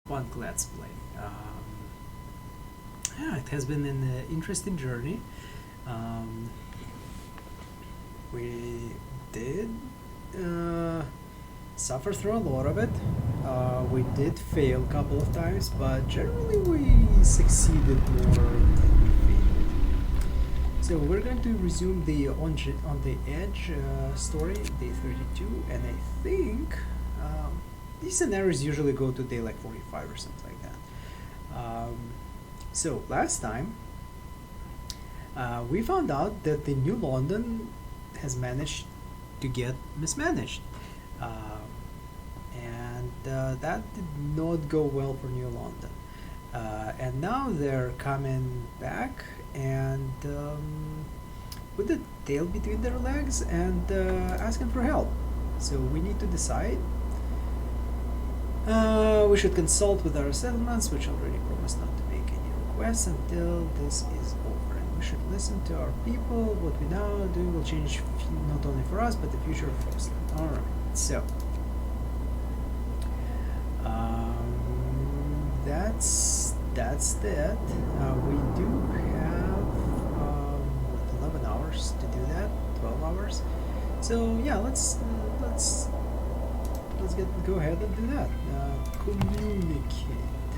Frostpunk Let's Play. Yeah, it has been an interesting journey. Um, we did suffer through a lot of it. We did fail a couple of times, but generally we succeeded more than we failed. So we're going to resume the on the Edge story, day 32, and I think these scenarios usually go to day like 45 or something like that. So last time we found out that the New London has managed to get mismanaged, and that did not go well for New London. And now they're coming back and with the tail between their legs and asking for help. So we need to decide. We should consult with our settlements, which already promised not to make any requests until this is over. And we should listen to our people. What we now do will change not only for us, but the future of Frostland. Alright, so that's that. We do have 11 hours to do that, 12 hours. So yeah, let's go ahead and do that. Communicate.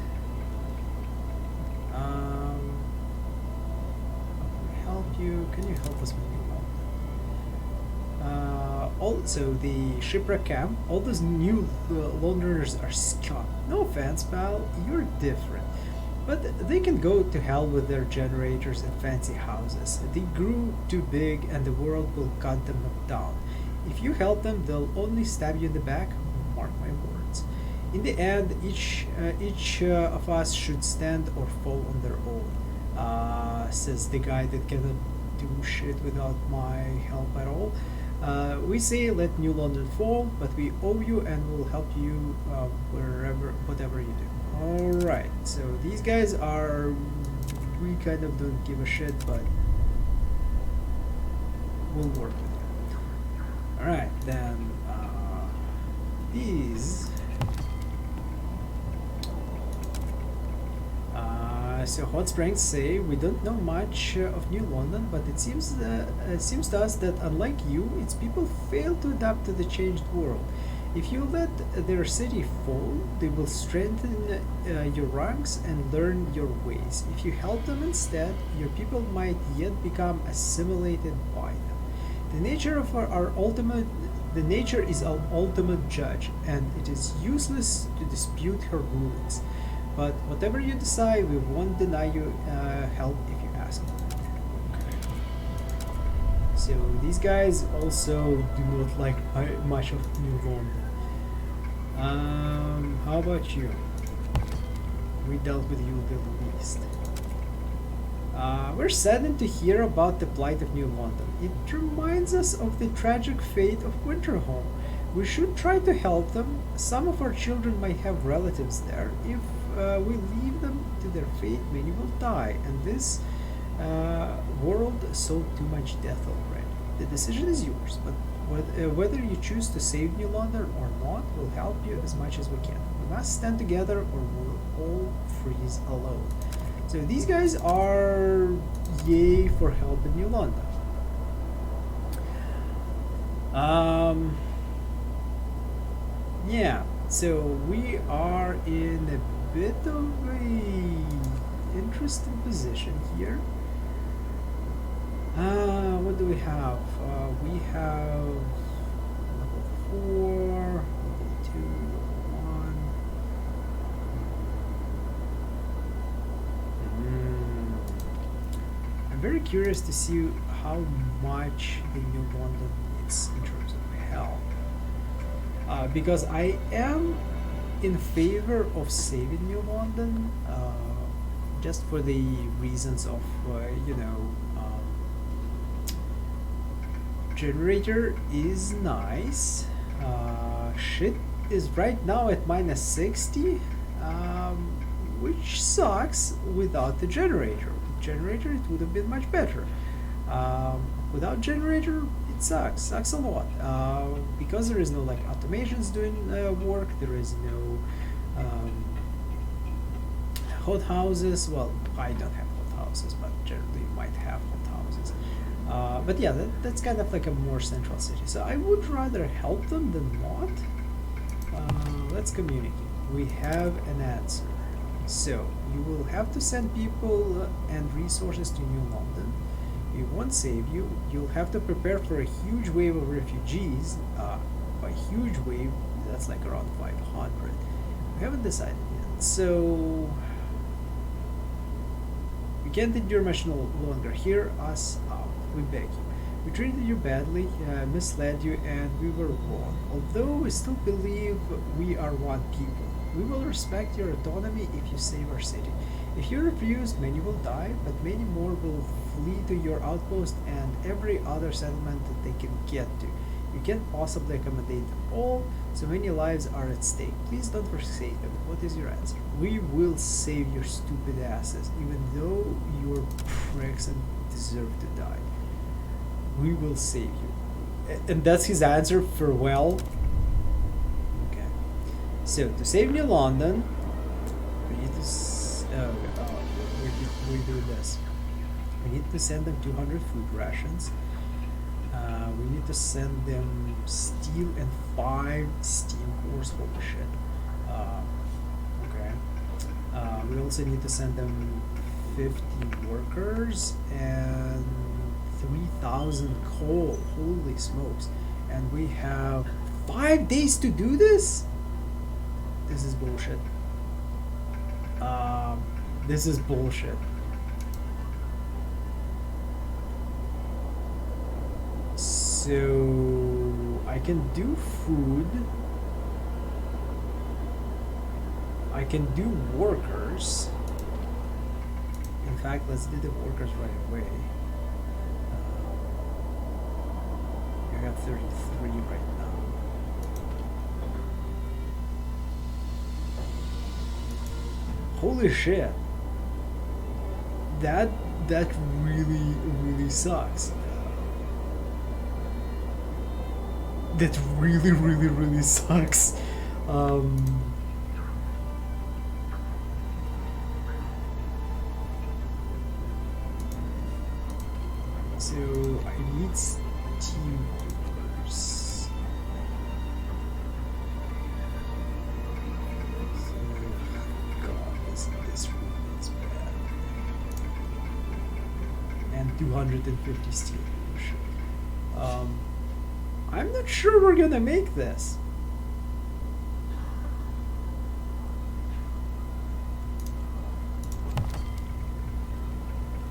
How can we help you? Can you help us with New London? Also, the shipwreck camp. All those new Londoners are scum. No offense, pal. You're different. But they can go to hell with their generators and fancy houses. They grew too big and the world will cut them down. If you help them, they'll only stab you in the back. Mark my words. In the end, each of us should stand or fall on their own, says the guy that cannot do shit without my help at all. We say let New London fall, but we owe you and we'll help you whatever you do. Alright, so these guys are... we kind of don't give a shit, but we'll work with it. Alright, then these... so Hot Springs say, we don't know much of New London, but it seems to us that unlike you, its people fail to adapt to the changed world. If you let their city fall, they will strengthen your ranks and learn your ways. If you help them instead, your people might yet become assimilated by them. The nature is our ultimate judge, and it is useless to dispute her rulings. But whatever you decide, we won't deny you help if you ask. So these guys also do not like much of New London. How about you? We dealt with you the least. We're saddened to hear about the plight of New London. It reminds us of the tragic fate of Winterholm. We should try to help them. Some of our children might have relatives there. If we leave them to their fate, many will die, and this world saw too much death already. The decision is yours, but whether you choose to save New London or not will help you as much as we can. We must stand together or we'll all freeze alone. So these guys are yay for help in New London. Yeah, so we are in a bit of a interesting position here. What do we have? We have level 4, level 2, level 1. I'm very curious to see how much the New London needs in terms of health. Because I am in favor of saving New London, just for the reasons of, generator is nice. Shit is right now at minus 60, which sucks without the generator. With generator it would have been much better. Without generator it sucks a lot, because there is no like automations doing work, there is no hot houses. Well, I don't have hot houses, but generally you might have hot houses. But yeah, that's kind of like a more central city. So I would rather help them than not. Let's communicate. We have an answer. So you will have to send people and resources to New London. It won't save you. You'll have to prepare for a huge wave of refugees. By huge wave, that's like around 500. We haven't decided yet. So we can't endure much no longer. Hear us out. We beg you. We treated you badly, misled you, and we were wrong. Although we still believe we are one people. We will respect your autonomy if you save our city. If you refuse, many will die, but many more will flee to your outpost and every other settlement that they can get to. You can't possibly accommodate them all, so many lives are at stake. Please don't forsake them. What is your answer? We will save your stupid asses, even though you're pricks and deserve to die. We will save you. And that's his answer. Farewell. Okay. So to save New London, we need to we do this. We need to send them 200 food rations. We need to send them steel and 5 steam cores. Holy shit. Okay. We also need to send them 50 workers and 3,000 coal. Holy smokes. And we have 5 days to do this? This is bullshit. This is bullshit. So I can do food. I can do workers. In fact, let's do the workers right away. I got 33 right now. Holy shit. That really sucks. That really sucks. So I need steam coolers. God, this really is bad. And 250 steel coolers. I'm not sure we're gonna make this.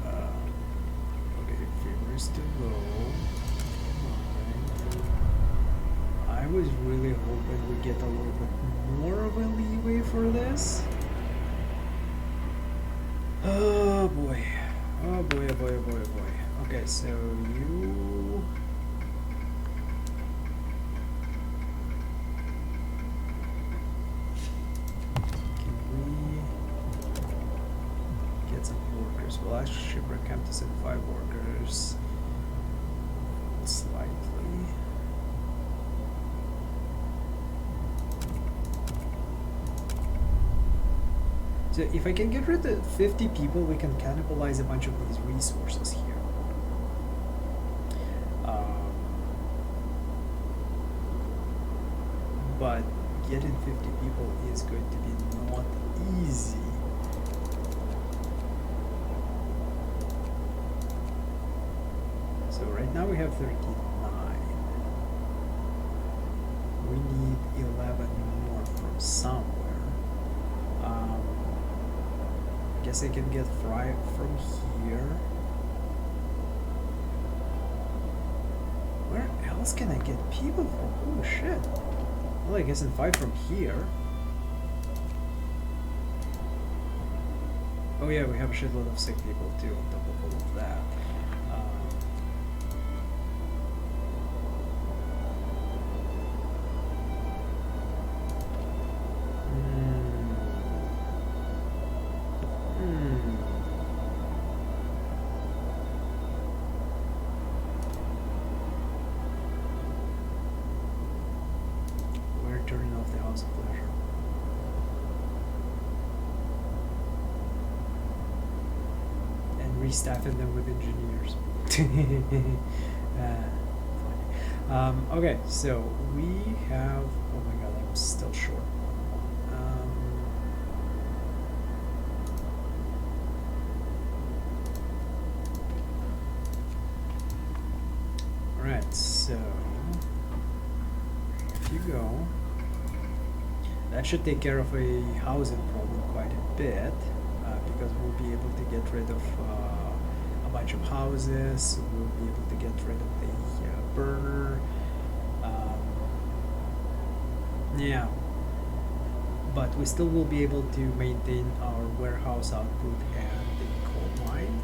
Okay, favors to go. I was really hoping we get a little bit more of a leeway for this. Oh boy. Oh boy, oh boy, oh boy, oh boy. Okay, so you... Well, I should camp to send 5 workers. Slightly. So if I can get rid of 50 people, we can cannibalize a bunch of these resources here. But getting 50 people is going to be not easy. So right now we have 39. We need 11 more from somewhere. Guess I can get Fry from here. Where else can I get people from? Oh shit. Well, I guess in 5 from here. Oh yeah, we have a shitload of sick people too on top of all of that. We're turning off the House of Pleasure. restaffing them with engineers. Okay, so we have. Oh my god, I'm still short. Alright, so if you go, that should take care of a housing problem quite a bit, because we'll be able to get rid of a bunch of houses, we'll be able to get rid of the burner. Yeah, but we still will be able to maintain our warehouse output and the coal mine,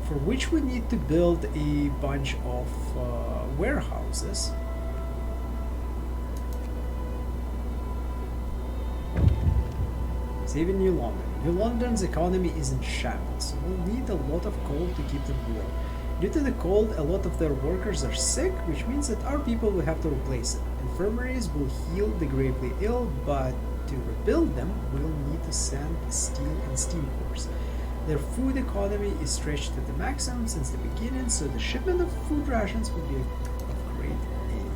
for which we need to build a bunch of warehouses. Saving New London. New London's economy is in shambles, so we'll need a lot of coal to keep them warm. Due to the cold, a lot of their workers are sick, which means that our people will have to replace them. Infirmaries will heal the gravely ill, but to rebuild them, we'll need to send steel and steam cores. Their food economy is stretched to the maximum since the beginning, so the shipment of food rations will be of great aid.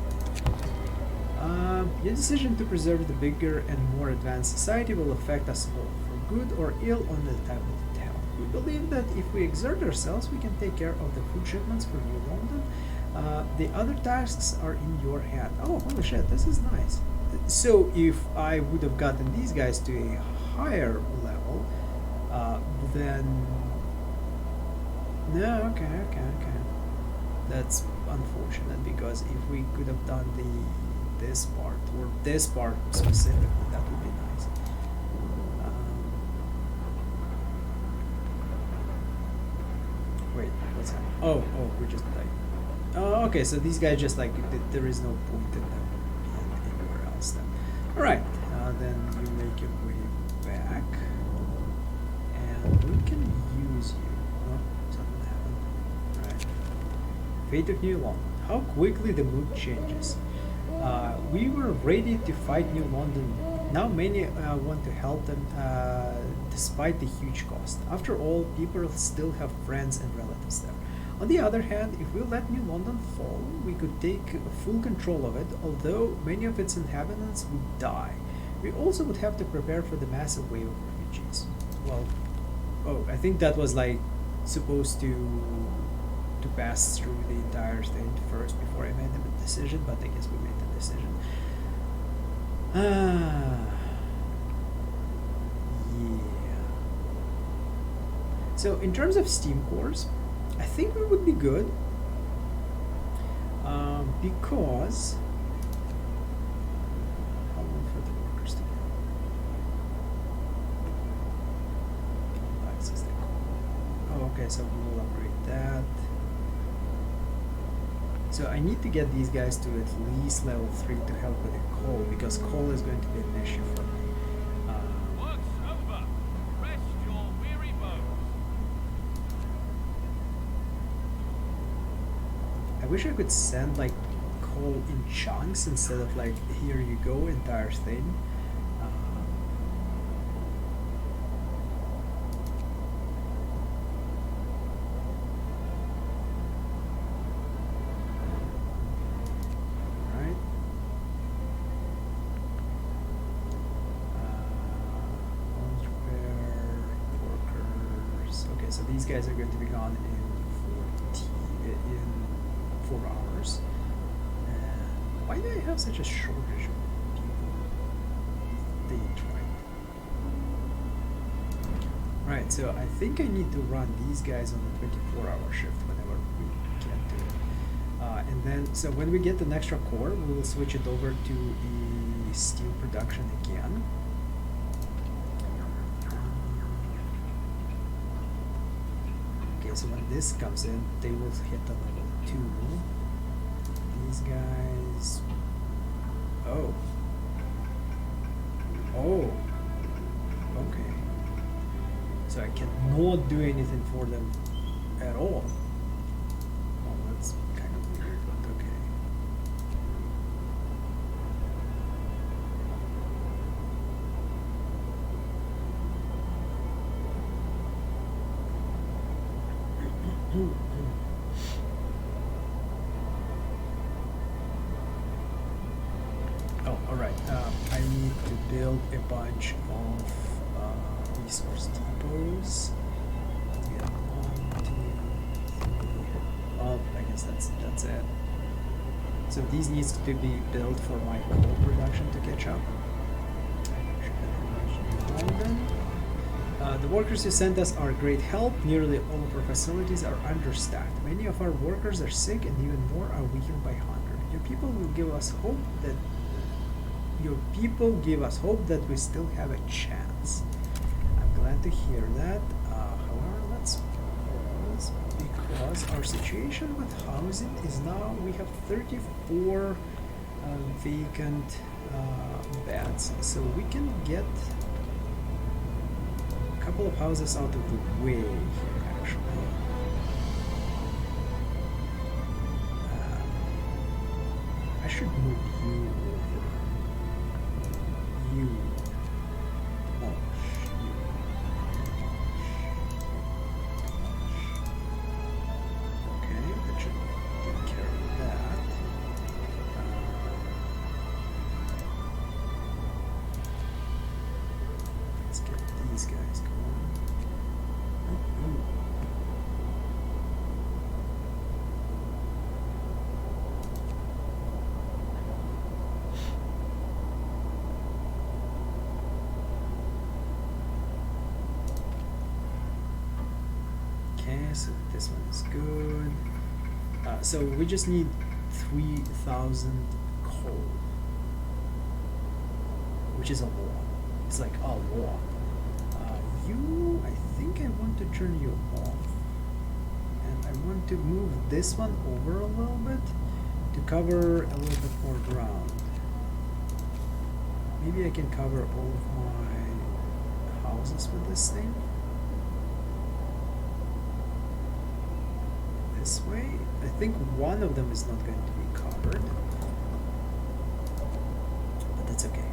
Your decision to preserve the bigger and more advanced society will affect us all, for good or ill, on the time of tell. We believe that if we exert ourselves, we can take care of the food shipments for New London. The other tasks are in your hand. Oh, holy shit, this is nice. So if I would have gotten these guys to a higher level, then... No, okay. That's unfortunate, because if we could have done this part, or this part specifically, that would be nice. Wait, what's happening? Oh, we just died. Oh, okay, so these guys just like, there is no point in them being anywhere else then. Alright, then you make your way back. And we can use you. Oh, something happened. Alright. Fate of New London. How quickly the mood changes. We were ready to fight New London. Now many want to help them despite the huge cost. After all, people still have friends and relatives there. On the other hand, if we let New London fall, we could take full control of it, although many of its inhabitants would die. We also would have to prepare for the massive wave of refugees. Well, I think that was like supposed to pass through the entire thing first before I made the decision, but I guess we made the decision. Yeah. So in terms of steam cores, I think we would be good, because how long for the workers to get? Oh, okay, so we will upgrade that. So I need to get these guys to at least level 3 to help with the coal, because coal is going to be an issue for me. Work's over. Rest your weary bones. I wish I could send like coal in chunks instead of like, here you go, entire thing. Right. Homes repair, workers. Okay, so these guys are going to be gone in 4 hours. Why do I have such a shortage of people? They tried. Right, so I think I need to run these guys on a 24-hour shift whenever we can do it. And then, so when we get an extra core, we will switch it over to the steel production again. Okay, so when this comes in, they will hit the level 2. These guys. Oh. Okay. So I cannot do anything for them at all. Well, that's kind of weird, but okay. Oh, alright. I need to build a bunch of resource depots. Let's get 1, 2, 3. Oh, I guess that's it. So these needs to be built for my coal production to catch up. The workers you sent us are great help. Nearly all of our facilities are understaffed. Many of our workers are sick and even more are weakened by hunger. Your people give us hope that we still have a chance. I'm glad to hear that. However, let's pause because our situation with housing is now we have 34 vacant beds, so we can get a couple of houses out of the way here actually. I should move you over. You. Okay, that should take care of that. Let's get these guys going. So this one is good. So we just need 3,000 coal, which is a lot. It's like a lot. You, I think I want to turn you off, and I want to move this one over a little bit to cover a little bit more ground. Maybe I can cover all of my houses with this thing. This way. I think one of them is not going to be covered, but that's okay.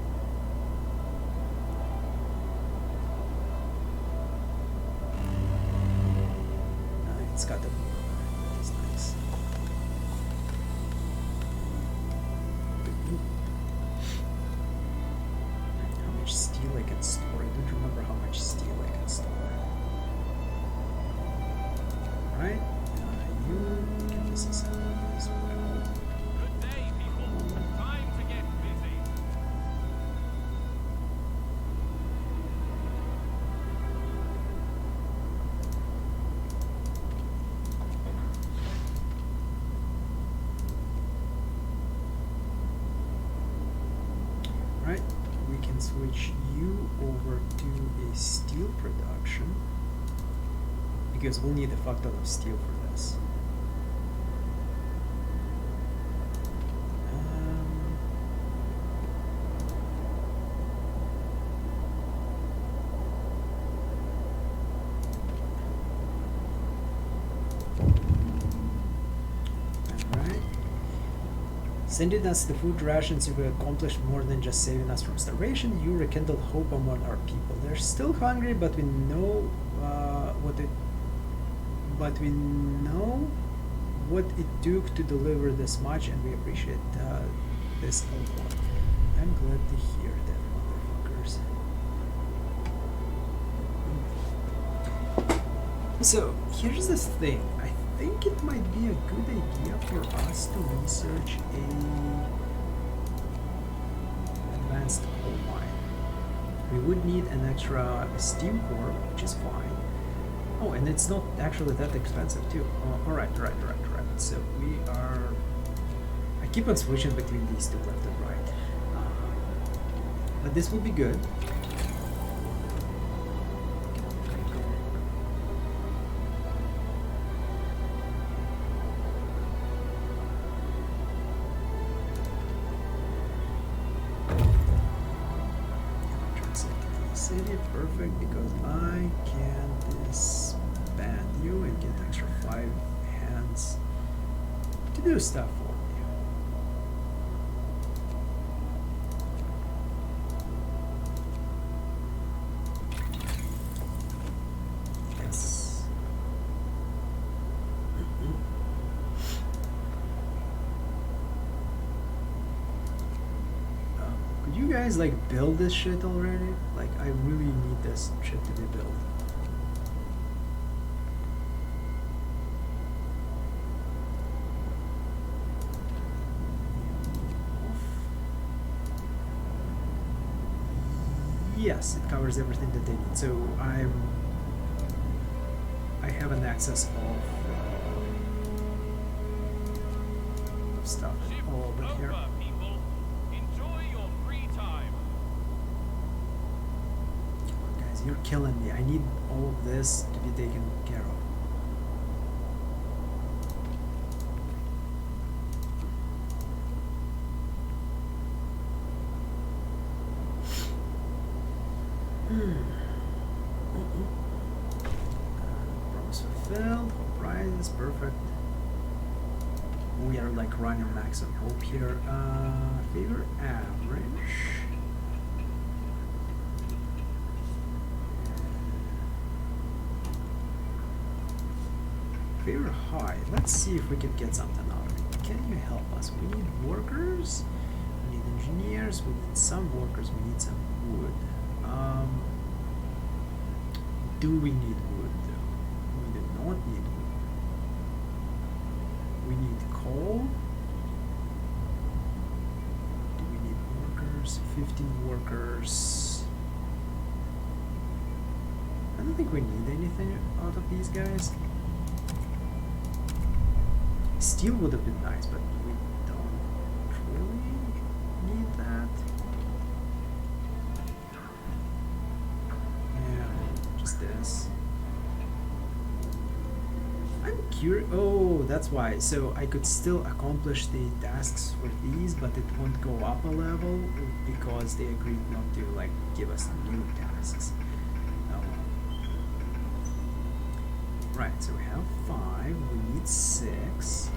It's got the that's nice. How much steel I can store? I don't remember how much steel I can store. Right? You can disassemble as well. Good day, people. Time to get busy. Right, we can switch you over to a steel production because we'll need a fuck ton of steel for this. Sending us the food rations, you have accomplished more than just saving us from starvation. You rekindled hope among our people. They're still hungry, but we know what it took to deliver this much, and we appreciate this a lot. I'm glad to hear that, motherfuckers. So here's this thing. I think it might be a good idea for us to research a advanced coal mine. We would need an extra steam core, which is fine. Oh, and it's not actually that expensive too. Alright. So we are... I keep on switching between these two, left and right. But this will be good. Perfect, because I can disband you and get extra 5 hands to do stuff for me. Yes. guys like build this shit already? Like, I really need this shit to be built. Yes, it covers everything that they need. So I have an access of stuff all over here. People. Enjoy your free time. Come on, guys, you're killing me. I need all of this to be taken care of. Promise fulfilled. Hope rises. Perfect. We are like running maximum hope here. Favor average. Favor high. Let's see if we can get something out of it. Can you help us? We need workers. We need engineers. We need some workers. We need some wood. Do we need wood though? We do not need wood. We need coal. Do we need workers? 15 workers. I don't think we need anything out of these guys. Steel would have been nice, but we don't really need that. This. I'm curious. Oh, that's why. So I could still accomplish the tasks for these, but it won't go up a level because they agreed not to like give us new tasks. Oh. Right. So we have 5. We need 6.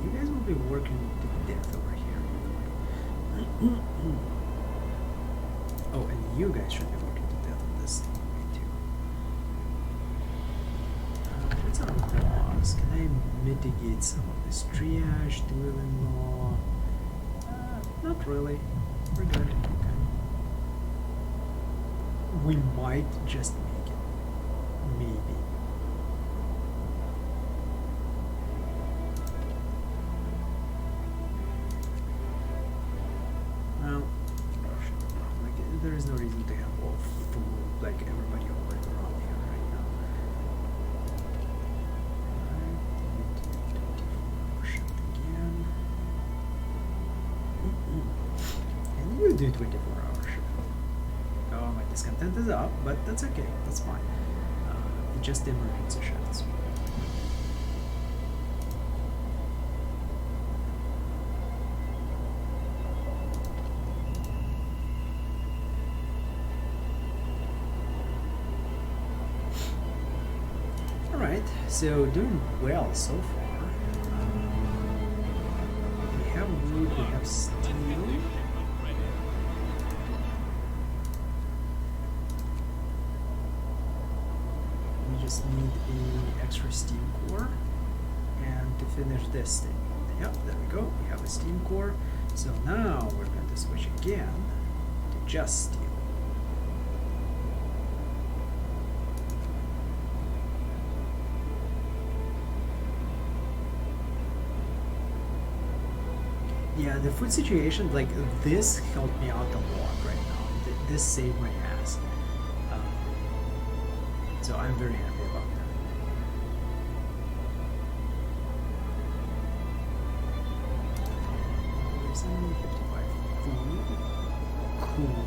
You guys will be working to death over here. Oh, and you guys should be working to death on this thing. What's our laws? Can I mitigate some of this triage, dueling law? Not really. We're good. Okay. We might just make it. Maybe. Well, like, there is no reason to have all food, like everybody already around here right now. And you do 24-hour shift. Oh, my discontent is up, but that's okay. That's fine. Just emergency shifts. Alright, so doing well so far. We have wood, we have steel. We just need a extra steam core and to finish this thing. Yep, there we go. We have a steam core. So now we're going to switch again to just steel. Yeah, the food situation, like, this helped me out a lot right now. This saved my ass. So I'm very happy about that. There's only 55 food. Cool.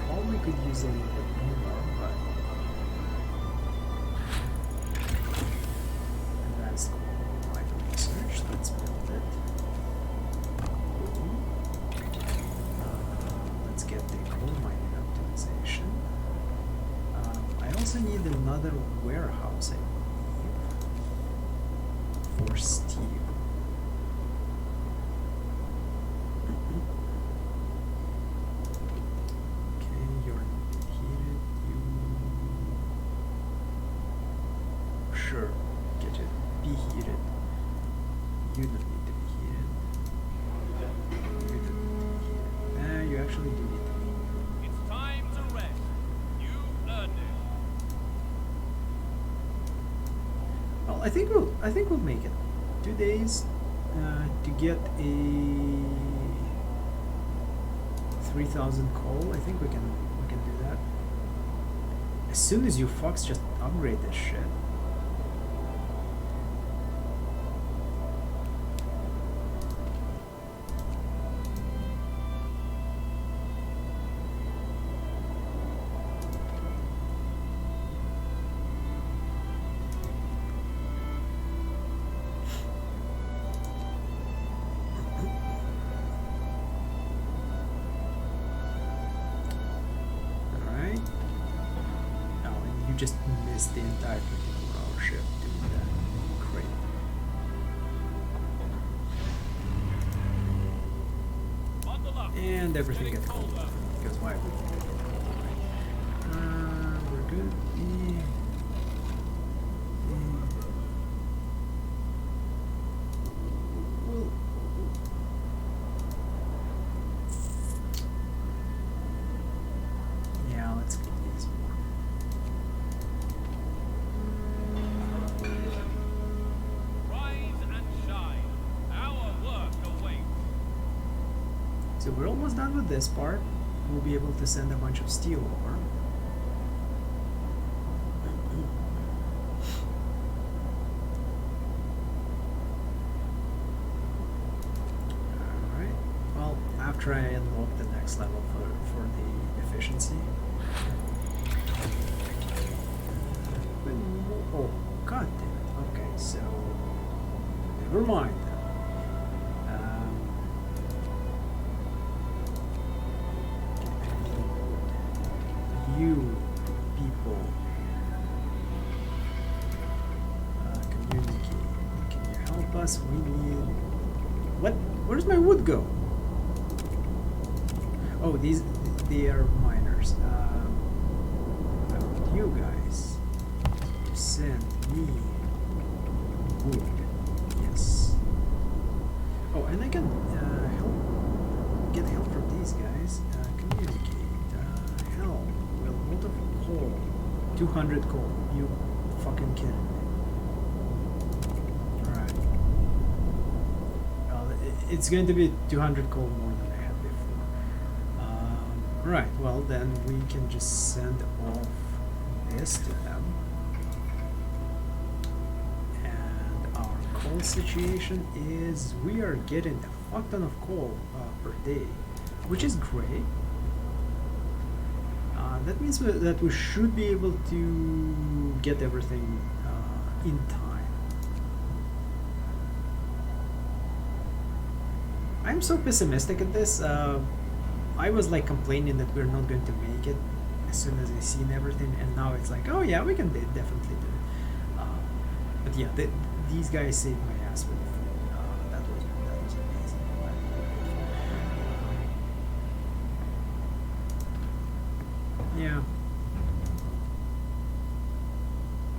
Probably could use a little bit more, but... Advanced research, let's build it. Let's get the coal mining optimization. I also need another warehouse, I believe, for steel. Okay, you're heated. You sure get it. Be heated. You don't need to be heated. actually do it. It's time to rest. You earned it. Well, I think we'll make it. 2 days to get a 3,000 coal. I think we can do that. As soon as you fucks just upgrade this shit. Just missed the entire 24-hour shift doing that. Great. Bundle up. And everything Getting gets cold. colder. Because why would it get cold? We're good. Well, yeah, let's get these more. Rise and shine. Our work awaits. So we're almost done with this part. We'll be able to send a bunch of steel over. Alright. Well, after I unlock the next level for the efficiency. Oh, god damn it. Okay, so never mind. You people communicate. Can you help us? We need. What? Where's my wood go? Oh, they are miners. I want you guys to send me wood. Yes. Oh, and I can get help from these guys. Communicate. Help. Will multiple coal. 200 coal. You fucking kidding me? Alright. Well, it's going to be 200 coal more than I had before. Right, well then we can just send off this to them. And our coal situation is we are getting a fuck ton of coal per day, which is great. That means that we should be able to get everything in time. I'm so pessimistic at this. I was like complaining that we're not going to make it as soon as I seen everything, and now it's like, oh yeah, we can definitely do it. But yeah, these guys saved my ass with the food. That was amazing. Yeah.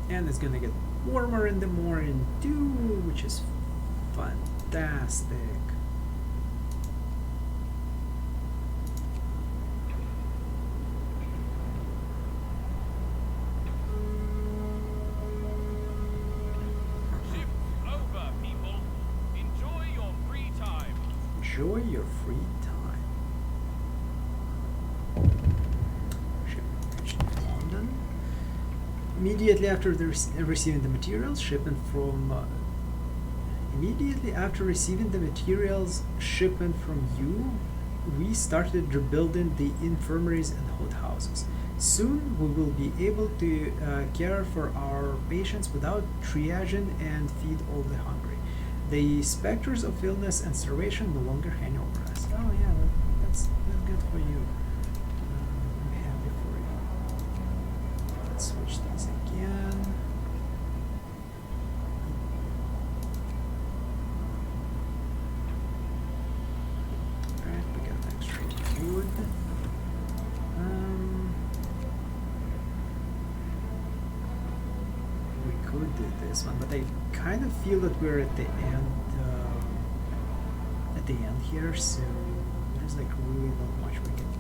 And it's gonna get warmer in the morning too, which is fantastic. Shift's over, people. Enjoy your free time. Enjoy your free time. Shipment reached London. Immediately after receiving the materials, shipment from you, we started rebuilding the infirmaries and hothouses. Soon we will be able to care for our patients without triaging and feed all the hungry. The specters of illness and starvation no longer hang over us. Oh yeah, that's good for you. I'm happy for you. Let's switch these again. Alright, we got extra wood. We could do this one, but I kind of feel that we're at the end here, so there's like really not much we can do.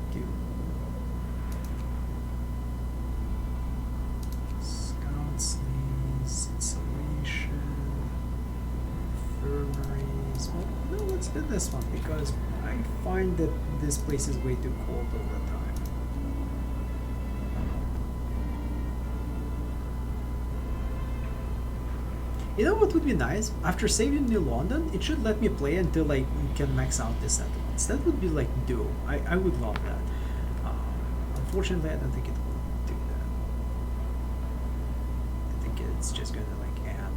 spin this one because I find that this place is way too cold all the time. You know what would be nice? After saving New London, it should let me play until like you can max out the settlements. That would be like dope. I would love that. Unfortunately, I don't think it will do that. I think it's just gonna like end.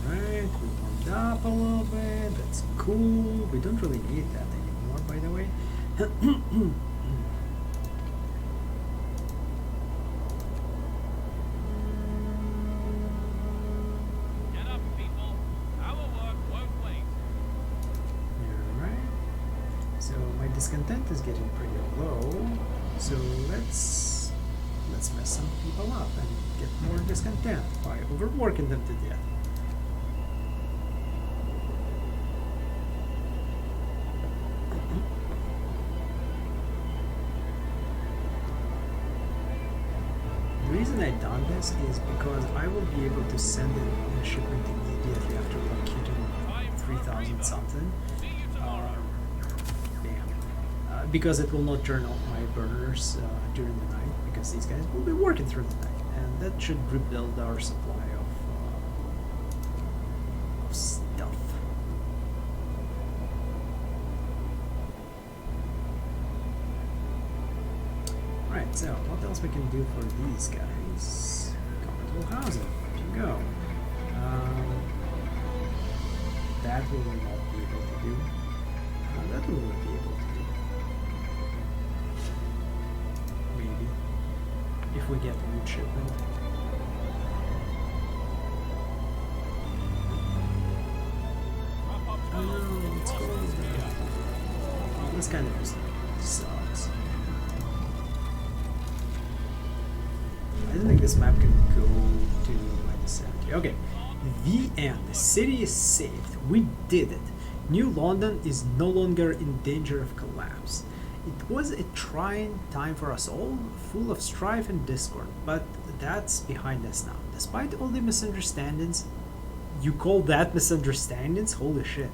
Alright, we warmed up a little bit. That's cool. We don't really need that anymore, by the way. Get up, people. Our work won't wait. Alright. So my discontent is getting pretty low. So let's mess some people up and get more discontent by overworking them to death. The reason I done this is because I will be able to send in a shipment immediately after like hitting 3,000 something. See you tomorrow. Because it will not turn off my burners during the night, because these guys will be working through the night, and that should rebuild our supply of stuff. Right, so what else we can do for these guys? Comfortable housing. There you go. That we will not be able to do. That we will be able to do. Maybe. If we get wood shipment. Oh no, it's cold. This kind of just sucks. I don't think this map can go to like 70. Okay. The end. The city is saved. We did it. New London is no longer in danger of collapse. It was a trying time for us all, full of strife and discord, but that's behind us now. Despite all the misunderstandings, you call that misunderstandings? Holy shit.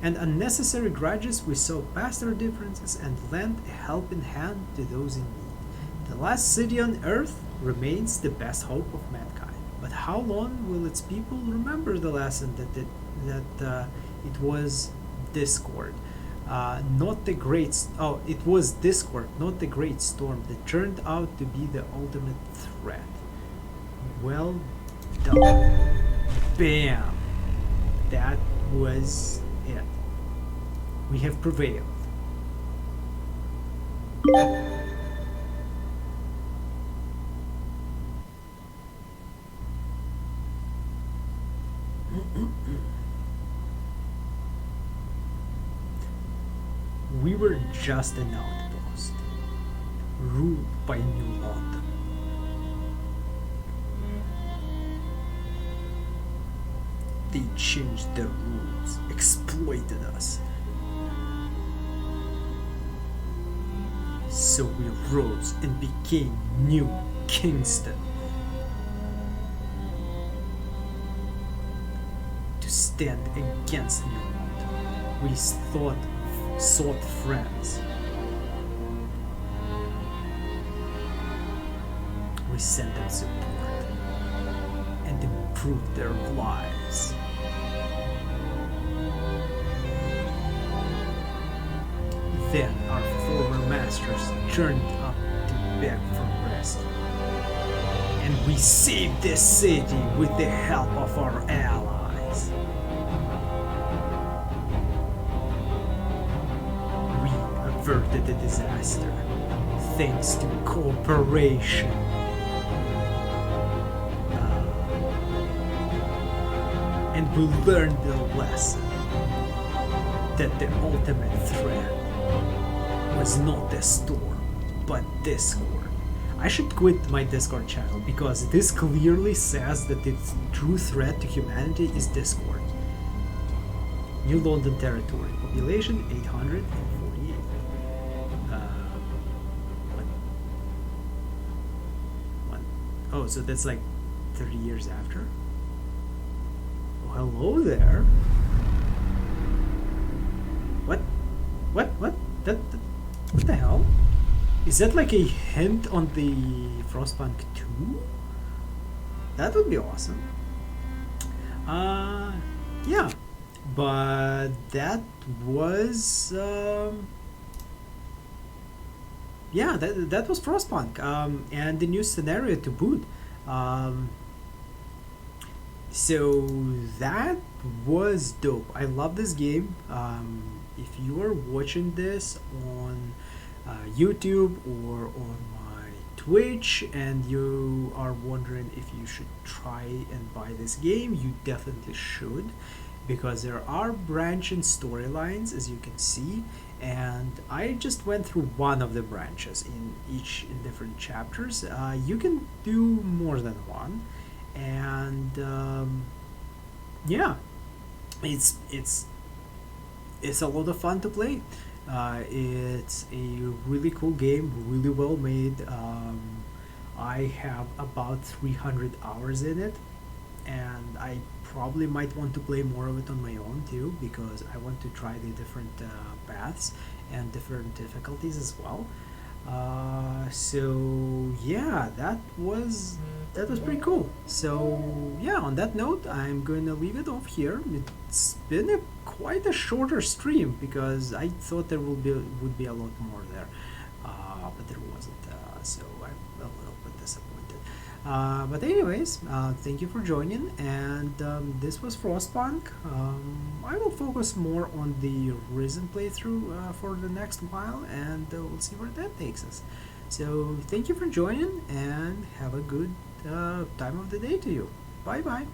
And unnecessary grudges, we saw past our differences and lent a helping hand to those in need. The last city on earth remains the best hope of mankind. But how long will its people remember the lesson that it was discord, not the great. It was discord, not the great storm that turned out to be the ultimate threat. Well done. Bam. That was it. We have prevailed. We were just an outpost, ruled by New London. They changed their rules, exploited us. So we rose and became New Kingston. To stand against New London, we sought friends. We sent them support and improved their lives. Then our former masters turned up to beg for rescue. And we saved this city with the help of our allies. We averted the disaster thanks to cooperation. And we learned the lesson that the ultimate threat was not the storm, but discord. I should quit my Discord channel because this clearly says that its true threat to humanity is discord. New London territory, population 848. Oh, so that's like 30 years after? Oh, hello there. What? What? What the hell? Is that like a hint on the Frostpunk 2? That would be awesome. Yeah. But that was yeah, that was Frostpunk, and the new scenario to boot. Um, so that was dope. I love this game. If you are watching this on YouTube or on my Twitch and you are wondering if you should try and buy this game, you definitely should, because there are branching storylines, as you can see, and I just went through one of the branches in different chapters. You can do more than one, and yeah, it's a lot of fun to play. It's a really cool game, really well made. I have about 300 hours in it, and I probably might want to play more of it on my own too, because I want to try the different paths and different difficulties as well. So yeah, that was pretty cool. So yeah, on that note, I'm going to leave it off here. It's been quite a shorter stream because I thought there would be a lot more there, but there wasn't. So I'm a little bit disappointed. But anyways, thank you for joining, and this was Frostpunk. I will focus more on the Risen playthrough for the next while, and we'll see where that takes us. So thank you for joining, and have a good time of the day to you. Bye bye.